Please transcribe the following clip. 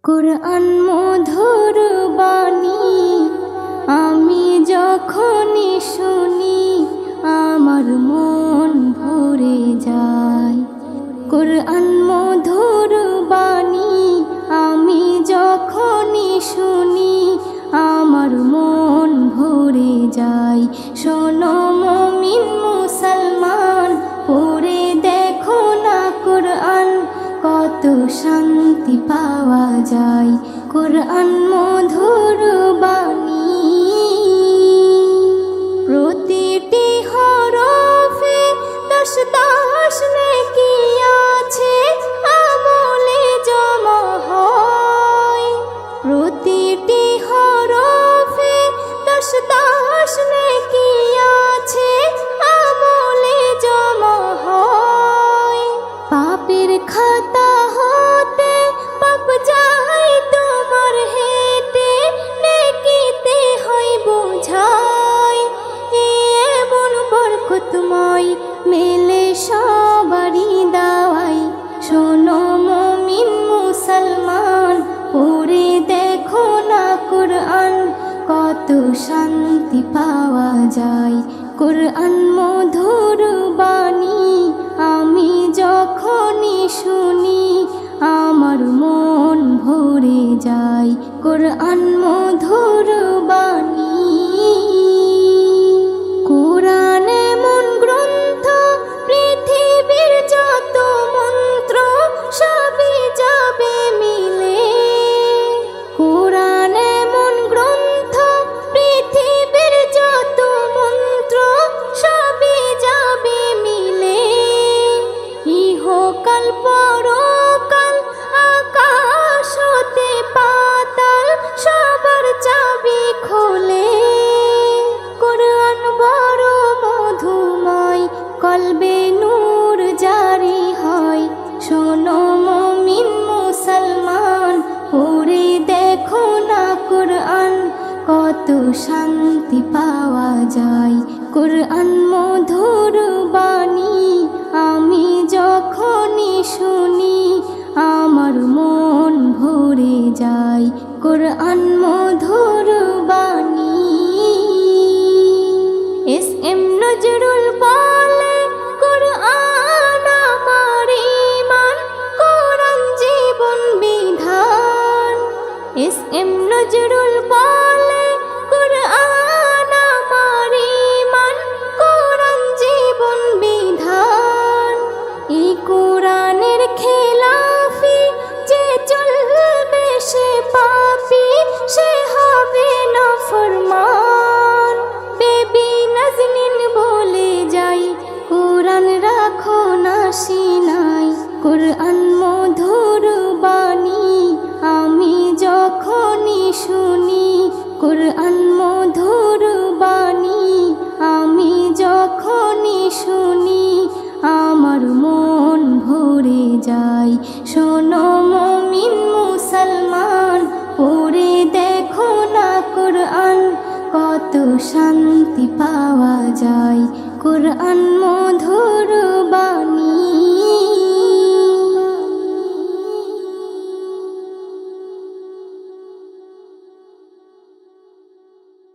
কুরআন মধুর বাণী আমি যখনই শুনি আমার মন ভরে যায়। কুরআন মধুর বাণী আমি যখনই শুনি আমার মন ভরে যায়। শোনো মুমিন মুসলমান, পড়ে দেখো না কুরআন, কত শান্তি পাওয়া যায়। কুরআন মধুর বাণী প্রতিটি হরফে 10 নেকি আছে, আমলে জমা হয়। প্রতিটি হরফে 10 নেকি আছে, আমলে জমা হয়। পাপের খাতা হতে পাপ যায় তোমার হেঁটে, নেকিতে হয় বোঝাই। এমন বরকতময় মেলে সবারই দাওয়াই। শোনো মুমিন মুসলমান, পড়ে দেখো না কুরআন, কত শান্তি পাওয়া যায়। কুরআন মধুর বাণী আমি যখনই শুনি আমার মন ভরে যায়। কুরআন মধুর বাণী কুরআন এমন গ্রন্থ, পৃথিবীর যত মন্ত্র সবই যাবে মিলে। কুরআন এমন গ্রন্থ, পৃথিবীর যত মন্ত্র সবই যাবে মিলে। ইহকাল পরকাল আকাশ হতে পাতাল সবার চাবি খোলে। কুরআন বড় মধুময়, কলবে নূর জারি হয়। শোনো মুমিন মুসলমান, পড়ে দেখো না কুরআন, কত শান্তি পাওয়া যায়। কুরআন মধুর বাণী আমি যখনই শুনি আমার মন ভরে যায়। কুরআন মধুর বাণী এস.এম. নজরুল বলে, কুরআন আমার ঈমান, কুরআন জীবন বিধান। এস.এম. নজরুল বলে, কুরআন আমার ঈমান, কুরআন জীবন বিধান। এই কুরআনের খেলাফি যে চলবে সে পাপী, সে হবে নাফরমান। বেবি নাজনীন বলে যাই, কুরআন রাখো না সিনাই। কুরআন মধুর বাণী আমি যখনই শুনি, কুরআন মধুর বাণী আমি যখনই শুনি আমার মন ভরে যায়। শোনো মুমিন মুসলমান, পড়ে দেখো না কুরআন, কত শান্তি পাওয়া যায়। কুরআন মধুর বাণী।